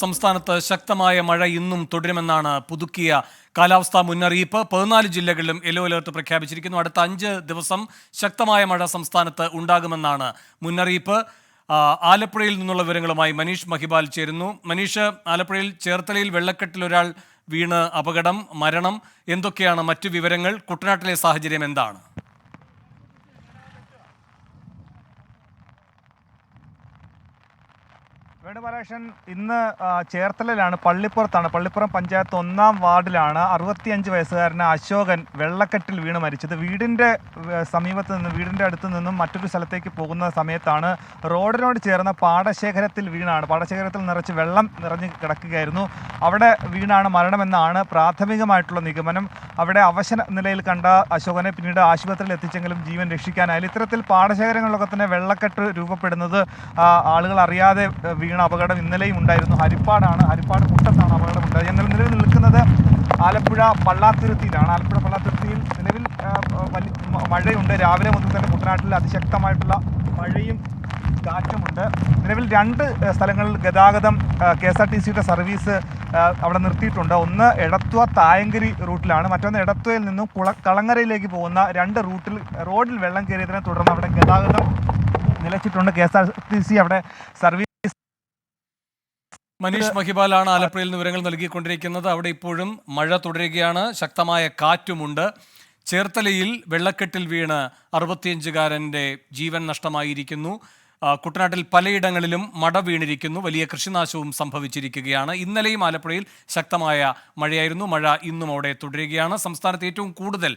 സംസ്ഥാനത്ത് ശക്തമായ മഴ ഇന്നും തുടരുമെന്നാണ് പുതുക്കിയ കാലാവസ്ഥാ മുന്നറിയിപ്പ്. 14 ജില്ലകളിലും യെല്ലോ അലർട്ട് പ്രഖ്യാപിച്ചിരിക്കുന്നു. അടുത്ത 5 ദിവസം ശക്തമായ മഴ സംസ്ഥാനത്ത് ഉണ്ടാകുമെന്നാണ് മുന്നറിയിപ്പ്. ആലപ്പുഴയിൽ നിന്നുള്ള വിവരങ്ങളുമായി മനീഷ് മഹിബാൽ ചേരുന്നു. മനീഷ്, ആലപ്പുഴയിൽ ചേർത്തലയിൽ വെള്ളക്കെട്ടിൽ ഒരാൾ വീണ് അപകടം, മരണം, എന്തൊക്കെയാണ് മറ്റു വിവരങ്ങൾ? കുട്ടനാട്ടിലെ സാഹചര്യം എന്താണ്? വേണുപാലകൃഷ്ണൻ, ഇന്ന് ചേർത്തലയിലാണ്, പള്ളിപ്പുറം പഞ്ചായത്ത് 1-ാം വാർഡിലാണ് 65 വയസ്സുകാരന് അശോകൻ വെള്ളക്കെട്ടിൽ വീണ് മരിച്ചത്. വീടിൻ്റെ അടുത്ത് നിന്നും മറ്റൊരു സ്ഥലത്തേക്ക് പോകുന്ന സമയത്താണ് റോഡിനോട് ചേർന്ന പാടശേഖരത്തിൽ നിറച്ച് വെള്ളം നിറഞ്ഞ് കിടക്കുകയായിരുന്നു. അവിടെ വീണാണ് മരണമെന്നാണ് പ്രാഥമികമായിട്ടുള്ള നിഗമനം. അവിടെ അവശ നിലയിൽ കണ്ട അശോകനെ പിന്നീട് ആശുപത്രിയിൽ എത്തിച്ചെങ്കിലും ജീവൻ രക്ഷിക്കാനായില്ല. ഇത്തരത്തിൽ പാടശേഖരങ്ങളിലൊക്കെ തന്നെ വെള്ളക്കെട്ട് രൂപപ്പെടുന്നത് ആളുകൾ അറിയാതെ അപകടം ഇന്നലെയും ഉണ്ടായിരുന്നു. ഹരിപ്പാട് മുട്ടത്താണ് അപകടമുണ്ടായത്. എന്നാൽ നിലവിൽ നിൽക്കുന്നത് ആലപ്പുഴ പള്ളാത്തുരുത്തിയിലാണ്. പള്ളാത്തുരുത്തിയിൽ നിലവിൽ മഴയുണ്ട്. രാവിലെ മുതൽ തന്നെ കുട്ടനാട്ടിൽ അതിശക്തമായിട്ടുള്ള മഴയും കാറ്റുമുണ്ട്. നിലവിൽ 2 സ്ഥലങ്ങളിൽ ഗതാഗതം KSRTCയുടെ സർവീസ് അവിടെ നിർത്തിയിട്ടുണ്ട്. ഒന്ന് എടത്വ തായങ്കരി റൂട്ടിലാണ്, മറ്റൊന്ന് എടത്വയിൽ നിന്നും കളങ്ങരയിലേക്ക് പോകുന്ന 2 റോഡിൽ വെള്ളം കയറിയതിനെ തുടർന്ന് അവിടെ ഗതാഗതം നിലച്ചിട്ടുണ്ട്. KSRTC അവിടെ സർവീസ്. മനീഷ് മഹിബാലാണ് ആലപ്പുഴയിൽ നിന്ന് വിവരങ്ങൾ നൽകിക്കൊണ്ടിരിക്കുന്നത്. അവിടെ ഇപ്പോഴും മഴ തുടരുകയാണ്, ശക്തമായ കാറ്റുമുണ്ട്. ചേർത്തലയിൽ വെള്ളക്കെട്ടിൽ വീണ് 65-കാരൻ്റെ ജീവൻ നഷ്ടമായിരിക്കുന്നു. കുട്ടനാട്ടിൽ പലയിടങ്ങളിലും മട വീണിരിക്കുന്നു. വലിയ കൃഷിനാശവും സംഭവിച്ചിരിക്കുകയാണ്. ഇന്നലെയും ആലപ്പുഴയിൽ ശക്തമായ മഴയായിരുന്നു. മഴ ഇന്നും അവിടെ തുടരുകയാണ്. സംസ്ഥാനത്ത് ഏറ്റവും കൂടുതൽ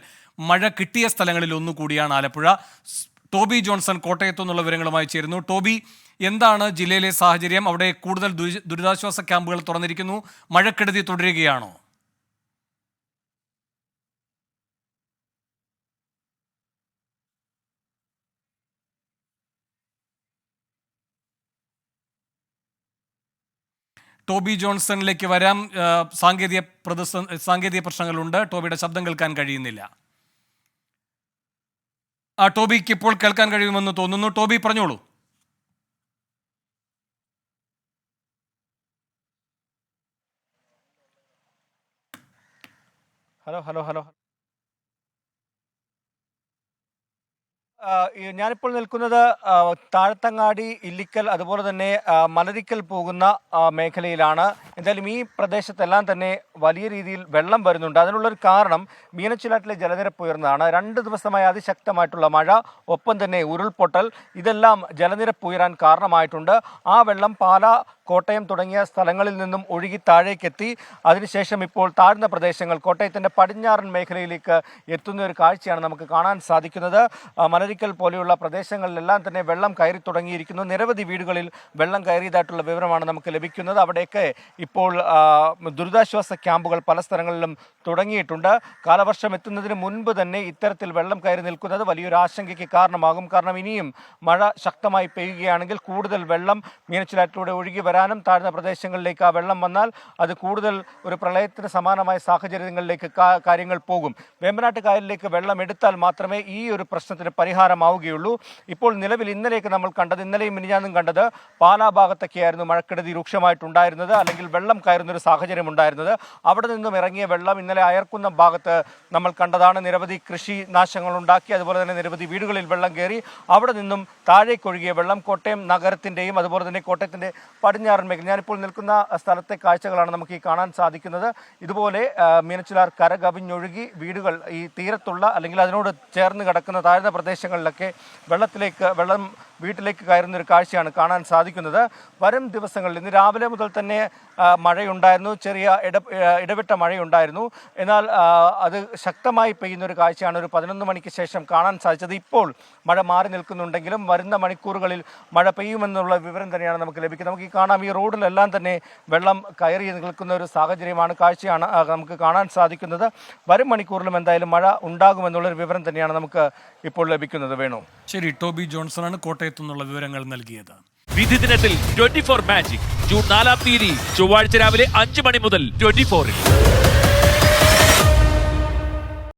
മഴ കിട്ടിയ സ്ഥലങ്ങളിൽ ഒന്നുകൂടിയാണ് ആലപ്പുഴ. ടോബി ജോൺസൺ കോട്ടയത്തു നിന്നുള്ള വിവരങ്ങളുമായി ചേരുന്നു. ടോബി, എന്താണ് ജില്ലയിലെ സാഹചര്യം? അവിടെ കൂടുതൽ ദുരിതാശ്വാസ ക്യാമ്പുകൾ തുറന്നിരിക്കുന്നു. മഴക്കെടുതി തുടരുകയാണോ? ടോബി ജോൺസണിലേക്ക് വരാം. സാങ്കേതിക പ്രശ്നങ്ങളുണ്ട്. ടോബിയുടെ ശബ്ദം കേൾക്കാൻ കഴിയുന്നില്ല. ടോബിക്ക് ഇപ്പോൾ കേൾക്കാൻ കഴിയുമെന്ന് തോന്നുന്നു. ടോബി, പറഞ്ഞോളൂ. ഹലോ. ഞാനിപ്പോൾ നിൽക്കുന്നത് താഴത്തങ്ങാടി, ഇല്ലിക്കൽ, അതുപോലെ തന്നെ മലരിക്കൽ പോകുന്ന മേഖലയിലാണ്. എന്തായാലും ഈ പ്രദേശത്തെല്ലാം തന്നെ വലിയ രീതിയിൽ വെള്ളം വരുന്നുണ്ട്. അതിനുള്ളൊരു കാരണം മീനച്ചിലാറ്റിലെ ജലനിരപ്പ് ഉയർന്നതാണ്. 2 ദിവസമായി അതിശക്തമായിട്ടുള്ള മഴ, ഒപ്പം തന്നെ ഉരുൾപൊട്ടൽ, ഇതെല്ലാം ജലനിരപ്പ് ഉയരാൻ കാരണമായിട്ടുണ്ട്. ആ വെള്ളം പാലാ, കോട്ടയം തുടങ്ങിയ സ്ഥലങ്ങളിൽ നിന്നും ഒഴുകി താഴേക്കെത്തി അതിനുശേഷം ഇപ്പോൾ താഴ്ന്ന പ്രദേശങ്ങൾ, കോട്ടയത്തിൻ്റെ പടിഞ്ഞാറൻ മേഖലയിലേക്ക് എത്തുന്ന ഒരു കാഴ്ചയാണ് നമുക്ക് കാണാൻ സാധിക്കുന്നത്. മലരിക്കൽ പോലെയുള്ള പ്രദേശങ്ങളിലെല്ലാം തന്നെ വെള്ളം കയറി തുടങ്ങിയിരിക്കുന്നു. നിരവധി വീടുകളിൽ വെള്ളം കയറിയതായിട്ടുള്ള വിവരമാണ് നമുക്ക് ലഭിക്കുന്നത്. അവിടെയൊക്കെ ഇപ്പോൾ ദുരിതാശ്വാസ ക്യാമ്പുകൾ പല സ്ഥലങ്ങളിലും തുടങ്ങിയിട്ടുണ്ട്. കാലവർഷം എത്തുന്നതിന് മുൻപ് തന്നെ ഇത്തരത്തിൽ വെള്ളം കയറി നിൽക്കുന്നത് വലിയൊരു ആശങ്കയ്ക്ക് കാരണമാകും. കാരണം ഇനിയും മഴ ശക്തമായി പെയ്യുകയാണെങ്കിൽ കൂടുതൽ വെള്ളം മീനച്ചിലാറ്റിലൂടെ ഒഴുകി വരാനും താഴ്ന്ന പ്രദേശങ്ങളിലേക്ക് ആ വെള്ളം വന്നാൽ അത് കൂടുതൽ ഒരു പ്രളയത്തിന് സമാനമായ സാഹചര്യങ്ങളിലേക്ക് കാര്യങ്ങൾ പോകും. വേമ്പനാട്ട് കായലിലേക്ക് വെള്ളം എടുത്താൽ മാത്രമേ ഈ ഒരു പ്രശ്നത്തിന് പരിഹാരമാവുകയുള്ളൂ. ഇപ്പോൾ നിലവിൽ ഇന്നലെയും മിനിഞ്ഞാന്നും കണ്ടത് പാലാ ഭാഗത്തൊക്കെയായിരുന്നു മഴക്കെടുതി രൂക്ഷമായിട്ടുണ്ടായിരുന്നത്, അല്ലെങ്കിൽ വെള്ളം കയറുന്നൊരു സാഹചര്യം ഉണ്ടായിരുന്നത്. അവിടെ നിന്നും ഇറങ്ങിയ വെള്ളം ഇന്നലെ അയർക്കുന്ന ഭാഗത്ത് നമ്മൾ കണ്ടതാണ്. നിരവധി കൃഷി നാശങ്ങൾ ഉണ്ടാക്കി, അതുപോലെ തന്നെ നിരവധി വീടുകളിൽ വെള്ളം കയറി. അവിടെ നിന്നും താഴേക്കൊഴുകിയ വെള്ളം കോട്ടയം നഗരത്തിൻ്റെയും അതുപോലെ തന്നെ കോട്ടയത്തിൻ്റെ പടിഞ്ഞാറൻ മേഖല, ഞാനിപ്പോൾ നിൽക്കുന്ന സ്ഥലത്തെ കാഴ്ചകളാണ് നമുക്ക് ഈ കാണാൻ സാധിക്കുന്നത്. ഇതുപോലെ മീനച്ചിലാർ കര കവിഞ്ഞൊഴുകി വീടുകൾ ഈ തീരത്തുള്ള അല്ലെങ്കിൽ അതിനോട് ചേർന്ന് കിടക്കുന്ന താഴ്ന്ന പ്രദേശങ്ങളിലൊക്കെ വെള്ളം വീട്ടിലേക്ക് കയറുന്ന ഒരു കാഴ്ചയാണ് കാണാൻ സാധിക്കുന്നത്. വരും ദിവസങ്ങളിൽ ഇന്ന് രാവിലെ മുതൽ തന്നെ മഴയുണ്ടായിരുന്നു, ചെറിയ ഇടവിട്ട മഴയുണ്ടായിരുന്നു. എന്നാൽ അത് ശക്തമായി പെയ്യുന്ന ഒരു കാഴ്ചയാണ് ഒരു 11 മണിക്ക് ശേഷം കാണാൻ സാധിച്ചത്. ഇപ്പോൾ മഴ മാറി നിൽക്കുന്നുണ്ടെങ്കിലും വരുന്ന മണിക്കൂറുകളിൽ മഴ പെയ്യുമെന്നുള്ള വിവരം തന്നെയാണ് നമുക്ക് ലഭിക്കുന്നത്. നമുക്ക് ഈ കാണാം, ഈ റോഡിലെല്ലാം തന്നെ വെള്ളം കയറി നിൽക്കുന്ന ഒരു കാഴ്ചയാണ് നമുക്ക് കാണാൻ സാധിക്കുന്നത്. വരും മണിക്കൂറിലും എന്തായാലും മഴ ഉണ്ടാകുമെന്നുള്ളൊരു വിവരം തന്നെയാണ് നമുക്ക് ഇപ്പോൾ ലഭിക്കുന്നത്. വേണു, ശരി. ടോബി ജോൺസണാണ് കോട്ടയത്തു നിന്നുള്ള വിവരങ്ങൾ നൽകിയത്. വിധി ദിനത്തിൽ 24 മാജിക് ജൂൺ 4-ാം തീയതി ചൊവ്വാഴ്ച രാവിലെ 5 മണി മുതൽ 24-ൽ.